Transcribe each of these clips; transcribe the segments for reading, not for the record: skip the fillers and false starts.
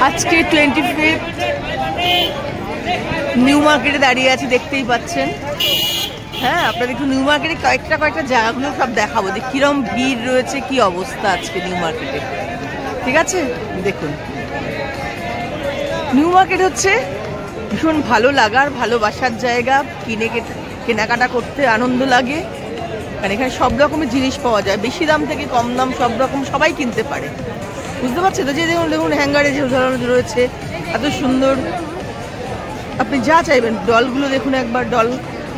আজকে 25 নিউ মার্কেটে দাঁড়িয়ে আছি, দেখতেই পাচ্ছেন। হ্যাঁ, আপনাদের একটু নিউ মার্কেটে কয়েকটা জায়গাগুলো সব দেখাবো যে কিরম ভিড় রয়েছে, কি অবস্থা আজকে নিউ মার্কেটে। ঠিক আছে, দেখুন। নিউ মার্কেট হচ্ছে ভীষণ ভালো লাগার, ভালোবাসার জায়গা। কেনাকাটা করতে আনন্দ লাগে, কারণ এখানে সব রকমের জিনিস পাওয়া যায়, বেশি দাম থেকে কম দাম সব রকম সবাই কিনতে পারে। বুঝতে পারছেন তো? যে দেখুন হ্যাঙ্গারে যে উদাহরণ রয়েছে এত সুন্দর, আপনি যা চাইবেন। ডলগুলো দেখুন একবার, ডল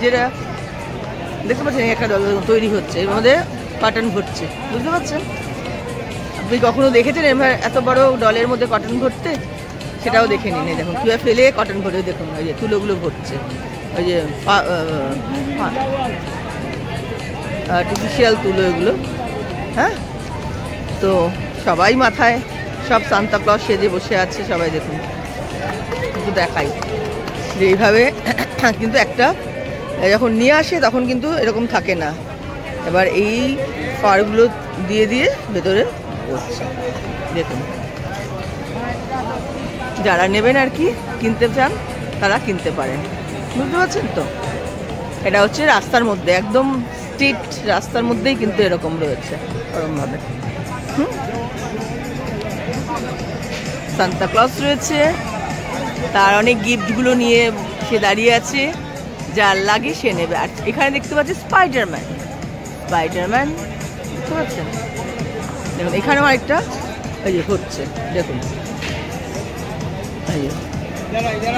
যেটা দেখতে পাচ্ছেন, একটা ডল তৈরি হচ্ছে, এর মধ্যে কটন ভরছে। বুঝতে পারছেন? আপনি কখনো দেখেছেন এত বড় ডলের মধ্যে কটন ভরতে? সেটাও দেখে নিন। দেখুন কীভাবে ফেলে কটন ভরে, দেখুন ওই যে তুলোগুলো ভরছে, ওই যে আর্টিফিশিয়াল তুলো এগুলো। হ্যাঁ, তো সবাই মাথায় সব সান্তা ক্লজ সেজে বসে আছে সবাই। দেখুন কিন্তু দেখাই যে এইভাবে, কিন্তু একটা যখন নিয়ে আসে তখন কিন্তু এরকম থাকে না। এবার এই ফারগুলো দিয়ে দিয়ে ভেতরে করছে। দেখুন, যারা নেবেন আর কি, কিনতে চান তারা কিনতে পারেন। বুঝতে পারছেন তো? এটা হচ্ছে রাস্তার মধ্যে, একদম স্ট্রিট রাস্তার মধ্যেই কিন্তু এরকম রয়েছে ওরকমভাবে। সান্তা ক্লজ রয়েছে, তার অনেক গিফটগুলো নিয়ে সে দাঁড়িয়ে আছে, যার লাগে সে নেবে। আর এখানে দেখতে পাচ্ছি স্পাইডারম্যান। বুঝতে পারছেন? দেখুন এখানেও আরেকটা এই যে হচ্ছে, দেখুন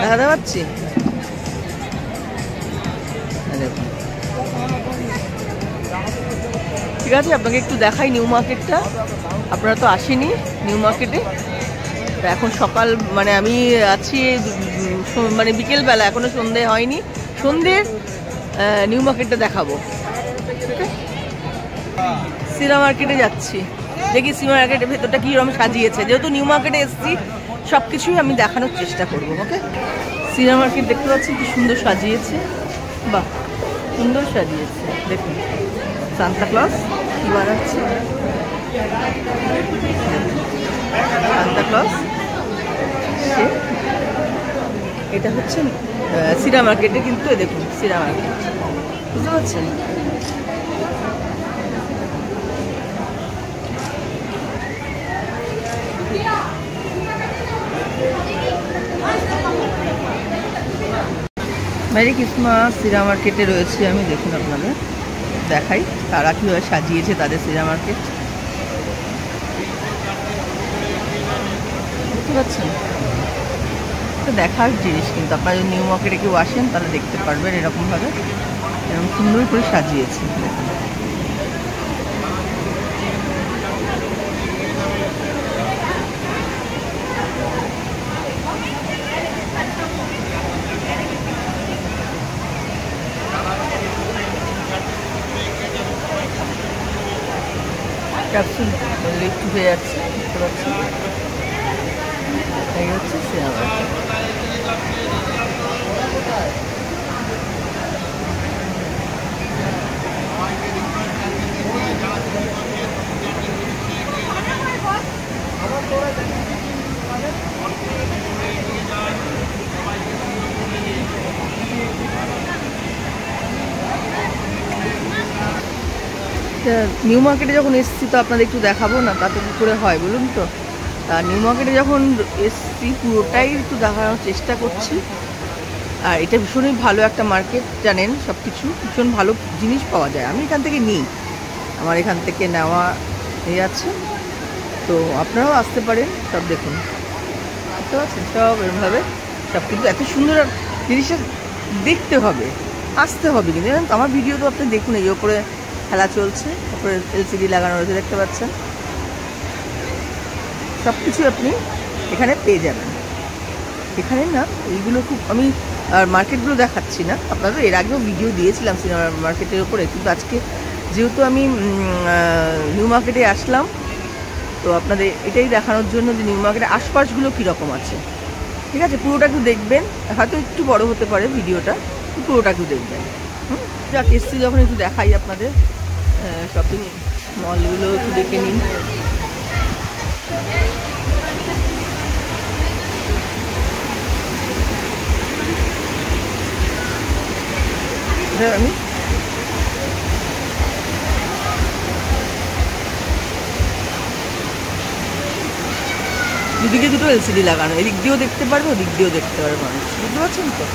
দেখাতে পাচ্ছি। দেখুন, ঠিক আছে, আপনাকে একটু দেখাই নিউ মার্কেটটা। আপনারা তো আসেনি নিউ মার্কেটে, এখন সকাল, মানে আমি আছি মানে বিকেলবেলা, এখনো সন্ধে হয়নি। সন্ধ্যের নিউ মার্কেটটা দেখাবো। সিরা মার্কেটে যাচ্ছি, দেখি সিরা মার্কেটের ভেতরটা কীরকম সাজিয়েছে। যেহেতু নিউ মার্কেটে এসেছি, সব কিছুই আমি দেখানোর চেষ্টা করবো। ওকে, সিরা মার্কেট দেখতে পাচ্ছি কি সুন্দর সাজিয়েছে। বাহ, সুন্দর সাজিয়েছে। দেখুন সান্তা ক্লজ কি বানাচ্ছে, সান্তা ক্লজ। এটা হচ্ছে সিরা মার্কেটে, কিন্তু দেখুন সিরা মার্কেট। বুঝতে পারছেন? Merry Christmas. সিরা মার্কেটে রয়েছে আমি, দেখুন আপনাদের দেখাই তারা কীভাবে সাজিয়েছে তাদের সিরা মার্কেট। বুঝতে পারছেন? তো দেখার জিনিস, কিন্তু আপনারা যদি নিউ মার্কেটে কেউ আসেন তাহলে দেখতে পারবেন এরকমভাবে, এরকম সুন্দর করে সাজিয়েছে। ক্যাপসুল লিফট হয়ে যাচ্ছে, বুঝতে পারছি। এই হচ্ছে সিরা মার্কেট। নিউ মার্কেটে যখন এসছি তো আপনাদের একটু দেখাবো না, তাতে কি করে হয় বলুন তো? নিউ মার্কেটে যখন এসছি পুরোটাই একটু দেখানোর চেষ্টা করছি। আর এটা ভীষণই ভালো একটা মার্কেট, জানেন, সব কিছু ভীষণ ভালো জিনিস পাওয়া যায়। আমি এখান থেকে নিই, আমার এখান থেকে নেওয়া আছে, তো আপনারাও আসতে পারেন। সব দেখুন, বুঝতে পারছেন? সব এরকমভাবে সব, কিন্তু এত সুন্দর জিনিসটা দেখতে হবে, আসতে হবে। কিন্তু আমার ভিডিও তো আপনি দেখুন, এই ওপরে খেলা চলছে, তারপরে এলসিডি লাগানো রয়েছে, দেখতে পাচ্ছেন। সব কিছু আপনি এখানে পেয়ে যাবেন। এখানে না এইগুলো খুব, আমি আর মার্কেটগুলো দেখাচ্ছি না, আপনাদের এর আগেও ভিডিও দিয়েছিলাম সিনেমা মার্কেটের ওপরে, কিন্তু আজকে যেহেতু আমি নিউ মার্কেটে আসলাম, তো আপনাদের এটাই দেখানোর জন্য যে নিউ মার্কেটের আশপাশগুলো কীরকম আছে। ঠিক আছে, পুরোটা একটু দেখবেন, হয়তো একটু বড় হতে পারে ভিডিওটা, পুরোটা একটু দেখবেন। যাক, এসছি যখন একটু দেখাই আপনাদের শপিং মলগুলো একটু দেখে নিন। এটা আমি দুদিকে দুটো এলসিডি লাগানো, এদিক দিয়েও দেখতে পারবে ওদিক দিয়েও দেখতে পারবে মানুষ, বুঝতে পারছেন তো?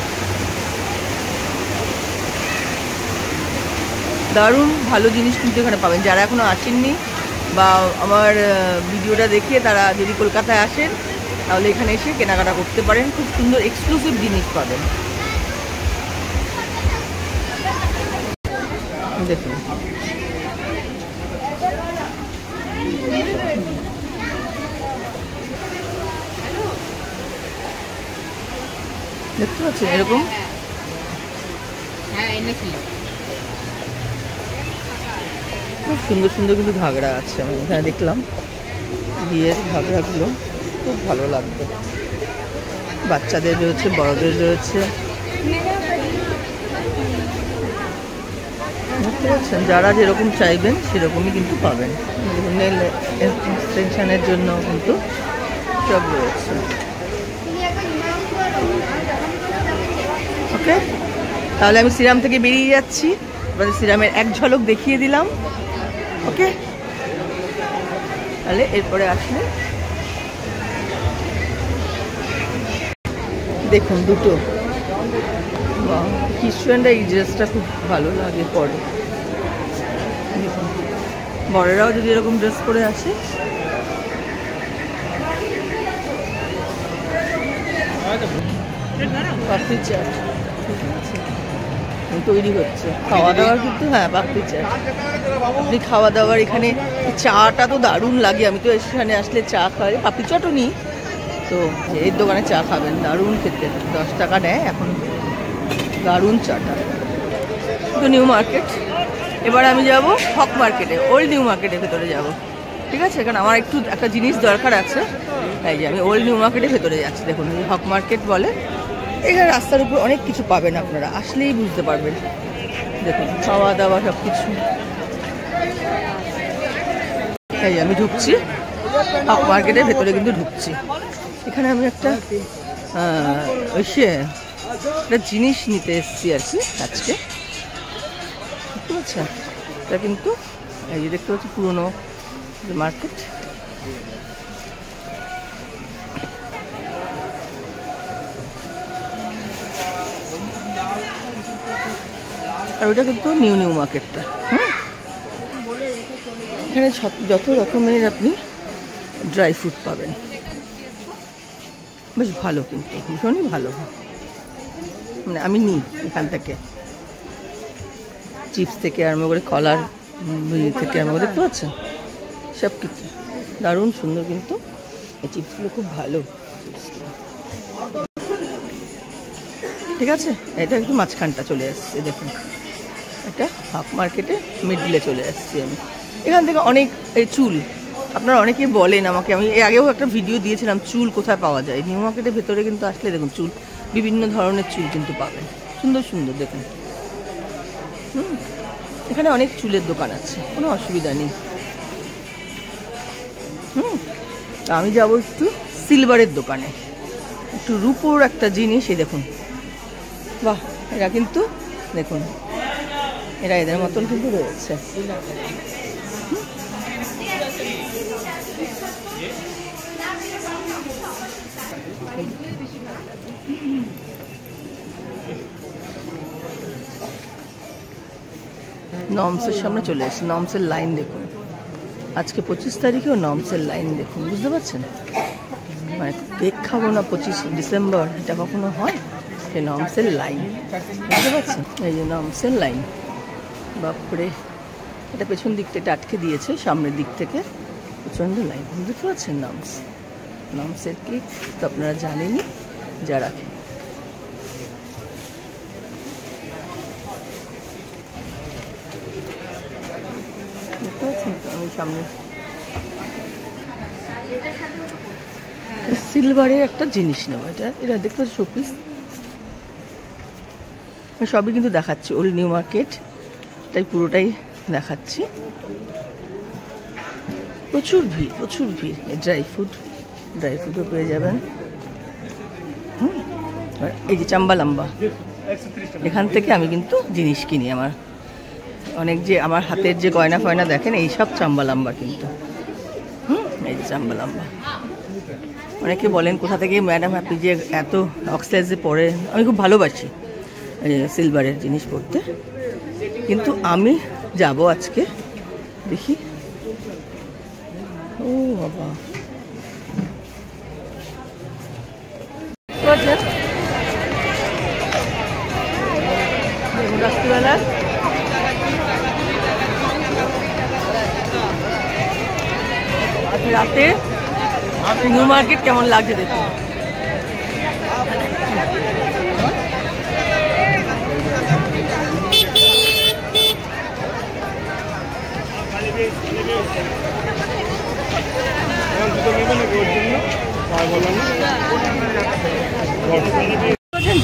দারুণ ভালো জিনিস কিন্তু এখানে পাবেন। যারা এখনো আসেননি বা আমার ভিডিওটা দেখে তারা যদি কলকাতায় আসেন তাহলে এখানে এসে কেনাকাটা করতে পারেন, খুব সুন্দর এক্সক্লুসিভ জিনিস পাবেন। দেখুন দেখতে পাচ্ছেন এরকম খুব সুন্দর সুন্দর কিন্তু ঘাগড়া আছে। আমি এখানে দেখলাম বিয়ের ঘাগড়াগুলো খুব ভালো লাগবে, বাচ্চাদের রয়েছে, বড়দের রয়েছে, বুঝতে পারছেন? যারা যেরকম চাইবেন সেরকমই কিন্তু পাবেন। নেল এক্সটেনশনের জন্য কিন্তু সব রয়েছে। ওকে, তাহলে আমি সিরাম থেকে বেরিয়ে যাচ্ছি, এবারে সিরামের এক ঝলক দেখিয়ে দিলাম। ওকে, তাহলে এরপরে আসলে দেখুন দুটো খ্রিস্টানরা এই ড্রেসটা খুব ভালো লাগে পরে, দেখুন বড়রাও যদি এরকম ড্রেস পরে আসে। পাপড়ি চাট তৈরি হচ্ছে, খাওয়া দাওয়ার কিন্তু, হ্যাঁ পাপড়ি চাট। আপনি খাওয়া দাওয়ার এখানে চাটা তো দারুণ লাগে, আমি তো এখানে আসলে চা খাই, পাপড়ি চাটও নিই তো এর দোকানে চা খাবেন, দারুণ খেতে, 10 টাকা নেয় এখন, দারুণ চাটা। তো নিউ মার্কেট, এবার আমি যাব হক মার্কেটে, ওল্ড নিউ মার্কেটের ভেতরে যাব, ঠিক আছে? কারণ আমার একটু একটা জিনিস দরকার আছে, তাই যে আমি ওল্ড নিউ মার্কেটের ভেতরে যাচ্ছি। দেখুন হক মার্কেট বলে, এখানে রাস্তার উপর অনেক কিছু পাবেন, আপনারা আসলেই বুঝতে পারবেন। দেখুন খাওয়া দাওয়া সব কিছু। তাই আমি ঢুকছি হক মার্কেটের ভেতরে, কিন্তু ঢুকছি। এখানে আমি একটা একটা জিনিস নিতে এসেছি আর কি আজকে, বুঝতে পারছেন? এটা কিন্তু এই যে দেখতে পাচ্ছি পুরোনো মার্কেট। আর ওটা কিন্তু নিউ নিউ মার্কেটটা। এখানে যত রকমের আপনি ড্রাই ফ্রুট পাবেন, বেশ ভালো, কিন্তু ভীষণই ভালো, মানে আমি নিই এখান থেকে, চিপস থেকে আরম্ভ করে কলার থেকে আরম্ভ করে, দেখতে পাচ্ছেন সব কিছু দারুণ সুন্দর, কিন্তু এই চিপসগুলো খুব ভালো, ঠিক আছে? এটা একটু মাঝখানটা চলে আসছে, দেখুন এটা হাফ মার্কেটে মিডলে চলে আসছি আমি। এখান থেকে অনেক চুল, আপনারা অনেকেই বলেন আমাকে, আমি এর আগেও একটা ভিডিও দিয়েছিলাম চুল কোথায় পাওয়া যায়। নিউ মার্কেটের ভেতরে কিন্তু আসলে দেখুন চুল, বিভিন্ন ধরনের চুল কিন্তু পাবেন, সুন্দর সুন্দর, দেখুন। এখানে অনেক চুলের দোকান আছে, কোনো অসুবিধা নেই। আমি যাবো একটু সিলভারের দোকানে, একটু রূপোর একটা জিনিস, এই দেখুন, বাহ, এরা কিন্তু দেখুন এরা এদের মতন কিন্তু রয়েছে। নমসের সামনে চলে এসেছে, নমসের লাইন দেখুন, আজকে 25 তারিখেও নমসের লাইন দেখুন, বুঝতে পারছেন? মানে কেক খাবো না 25 ডিসেম্বর, এটা কখনো হয়? সে নমসের লাইন, বুঝতে পারছেন? এই যে নমসের লাইন, বাপরে, এটা পেছন দিক থেকে আটকে দিয়েছে, সামনের দিক থেকে প্রচণ্ড লাইন, বুঝতে পারছেন? নমসের কেক তো আপনারা জানেনই যারা। দেখতে পাচ্ছেন তো আমি সামনে সিলভারের একটা জিনিস নেবো, এটা দেখতে পাচ্ছি শোপিস, সবই কিন্তু দেখাচ্ছি ওল্ড নিউ মার্কেট, তাই পুরোটাই দেখাচ্ছি। প্রচুর ভিড়, প্রচুর ভিড়। ড্রাই ফ্রুটও পেয়ে যাবেন। এই যে চাম্বা লাম্বা, এখান থেকে আমি কিন্তু জিনিস কিনি। আমার অনেক যে আমার হাতের যে গয়না ফয়না দেখেন এইসব চাম্বালাম্বা কিন্তু। এই যে চাম্বালাম্বা। অনেকে বলেন কোথা থেকে ম্যাডাম আপনি যে এত অক্সাইজ যে পরে, আমি খুব ভালোবাসি সিলভারের জিনিস পরতে, কিন্তু আমি যাব আজকে দেখি। ও বাবা, রাত্রিবেলা রাতে নিউ মার্কেট কেমন লাগছে দেখুন।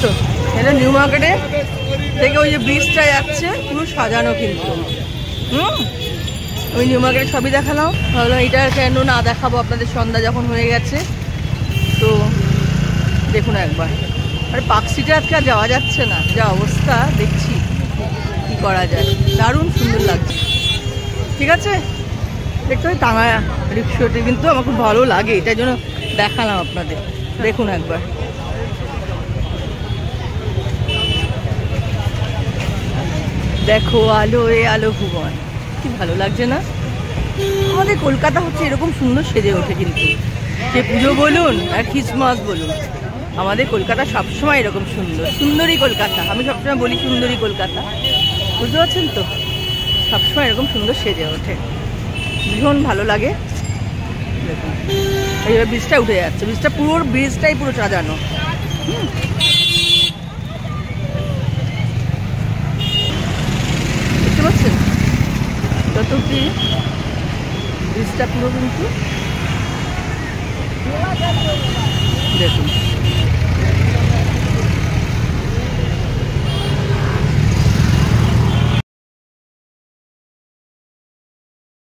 তো এটা নিউ মার্কেটে থেকে ওই যে ব্রিজটা যাচ্ছে পুরো সাজানো কিন্তু। ওই নিউ মার্কেটে সবই দেখালাম, ভাবলাম এটা কেন না দেখাবো আপনাদের, সন্ধ্যা যখন হয়ে গেছে। তো দেখুন একবার। আর পার্ক স্ট্রিটে আজকে আর যাওয়া যাচ্ছে না, যা অবস্থা দেখছি কি করা যায়। দারুণ সুন্দর লাগছে। ঠিক আছে, দেখতে হয় টাঙা রিক্সাটি কিন্তু আমার খুব ভালো লাগে, এটার জন্য দেখালাম আপনাদের। দেখুন একবার। দেখো আলো এ আলো ভুবন, কি ভালো লাগছে না? আমাদের কলকাতা হচ্ছে এরকম সুন্দর সেজে ওঠে কিন্তু, যে পুজো বলুন আর খ্রিসমাস বলুন, আমাদের কলকাতা সবসময় এরকম সুন্দর। সুন্দরী কলকাতা, আমি সবসময় বলি সুন্দরী কলকাতা, বুঝতে পারছেন তো? সবসময় এরকম সুন্দর সেজে ওঠে, ভীষণ ভালো লাগে। দেখুন এইভাবে ব্রিজটা উঠে যাচ্ছে, ব্রিজটা পুরো ব্রিজটাই পুরো সাজানো। দেখতে পাচ্ছেন যত কি ব্রিজটা পুরো কিন্তু দেখুন।